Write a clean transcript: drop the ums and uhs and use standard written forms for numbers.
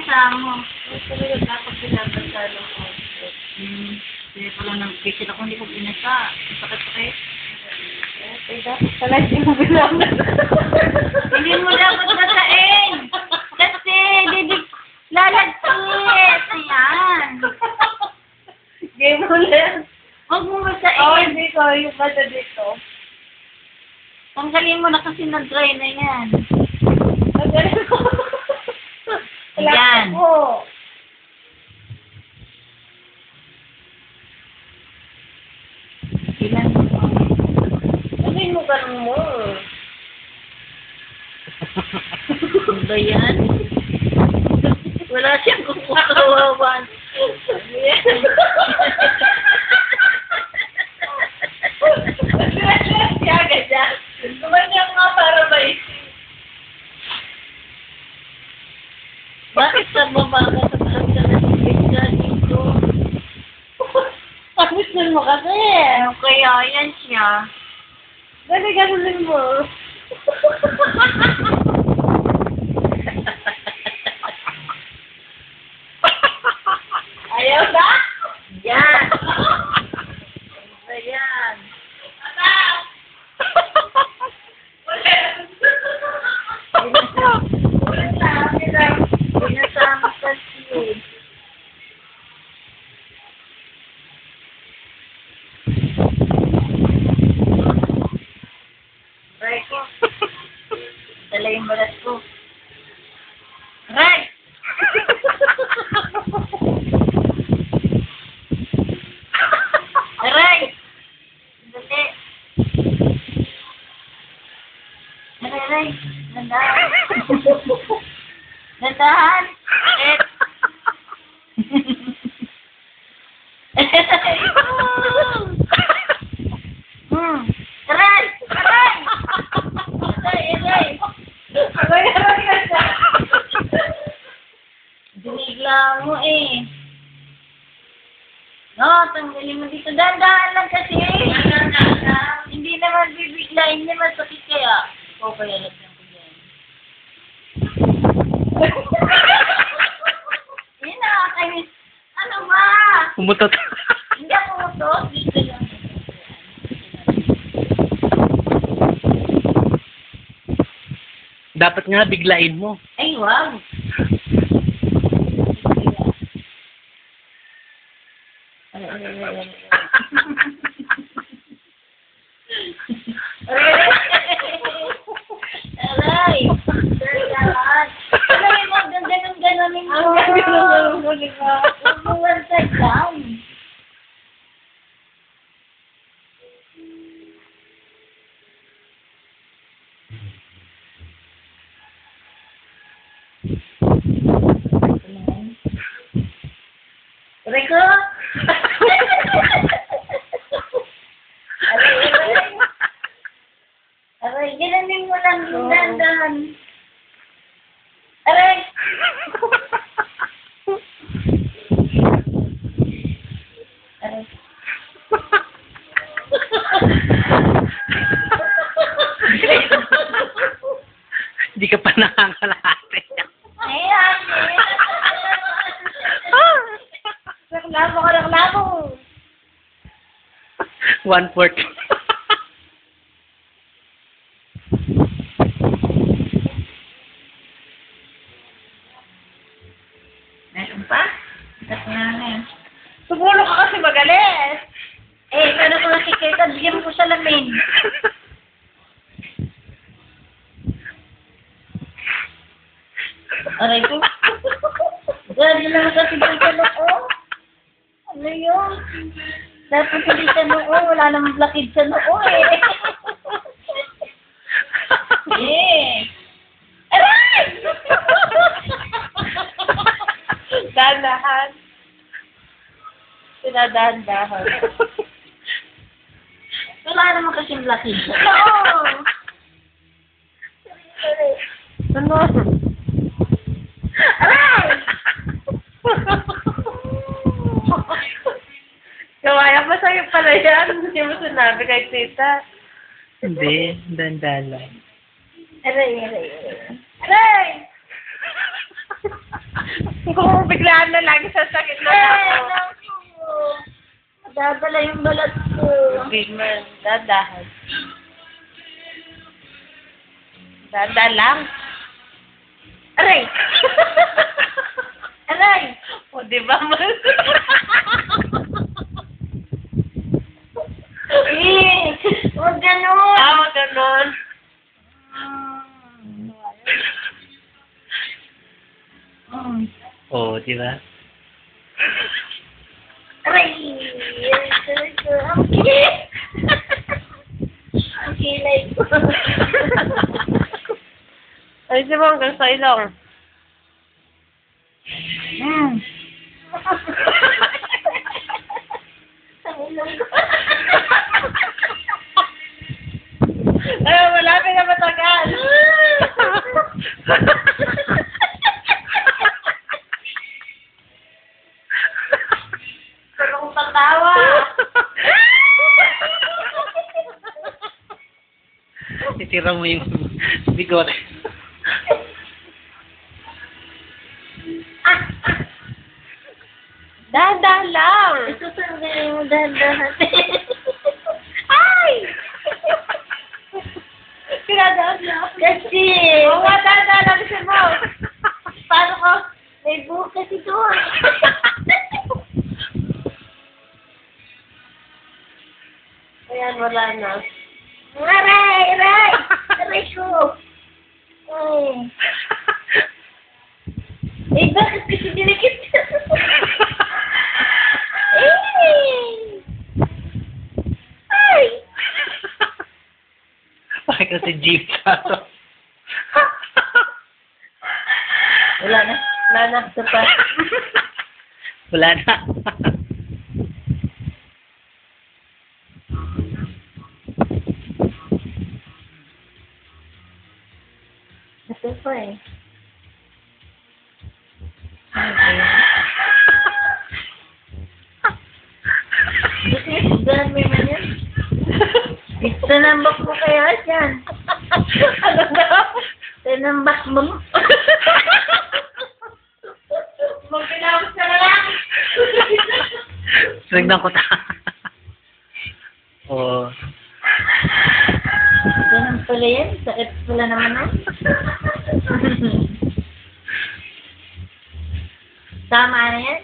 binasa mo? Talaga dapat binabasa ng outfit. Kaya pala nag-picture ako, hindi ko binasa. Sakit-sakit. Eh, dapat pala hindi mo binabasa. Hindi mo dapat basain. Kasi, lalagkit. Ayan. Game ulit. Huwag mo basain. Oo, hindi ko. Yung basa dito. Tanggalin mo na kasi nag-dry na yan. Magaling ko. Ayan. Po. Ilan mo? Sabihin mo ganun mo. Ano ba yan? Wala siyang kukukawawan. Siya ganyan. Gumanyan nga para maisip. Bakit sa baba ka sa taas ka na dito? Pakitin mo kasi. Ano kaya yan siya? Dali ganunin mo. Ayaw na? Yan. Ayan. Binasama kasi. Aray ko. Dala yung balat ko. Aray! Aray! Dali. Aray! Dandahan. Dandahan. Aray! Aray! Aray! Aray ka siya. Binigla mo eh. No, tanggalin mo dito. Dandahan lang kasi. Hindi naman bibigla. Hindi masakit kaya. O kaya lagyan ko yan. Yan nakakainis. Ano ba? Pumutot. Hindi ako mutos. Dito lang. Dapat nga biglain mo. Ay, wag. Aray! Aray mo, ganun-ganunin mo. Ang mo, di ba? One side down. Aray ko! Aray, ginanin mo lang yung dandan. Aray! Aray. Hindi ka pa nakakalahati. Ayan! Reklamo. 1/4. Meron pa? Kat na yan. Sumulo ka kasi magalit. Eh, paano ko nakikita? Bigyan mo ko salamin. Aray ko. Grabe naman kasi dito sa noo. Ano yun? Dapat hindi sa noo. Wala namang blakid sa noo eh. Eh. Aray! Dahan-dahan. Pinadahan-dahan. Wala naman kasing blakid sa noo. Ano? Aray! Kawaya pa sa'yo pala yan. Hindi mo sinabi kay tita. Hindi, dandalan. Aray, aray, aray. Aray! Kung biglaan na lagi sa sakit na ako. naku. Dadala yung balat ko. Hindi man, dadahan. Dada lang. Aray! Aray! O, di ba, man? Eh, huwag ganun. Tama, ganon. Oo, di ba? Aray! Aray ko. Ang kilit! Ang kilay ko. Ay, di ba hanggang sa ilong? Mm. Ang ilong ko. Ay, malapit na matagal. Pero kung tatawa. Itira mo yung bigote. Dada lang. Susundin mo dahan-dahan. Ay! Pinadaan na. Kasi, Oo nga, dada lang siya mo. paano ko? May buhok kasi doon. Ayan, wala na. Aray! Aray! Aray ko! Ay. Eh, bakit kasi dinikit? Ay! Bakit kasi jeep sa to? Wala na. Wala na. Ito pa. Wala na. Ito pa eh. Ganun mo naman yan. Tinambak mo kaya yan. Ano daw? Tinambak mo. Magpinawag ka na lang. Tignan ko ta. Oo. Ganun pala yan. Sakit pala naman ah. Tama na yan.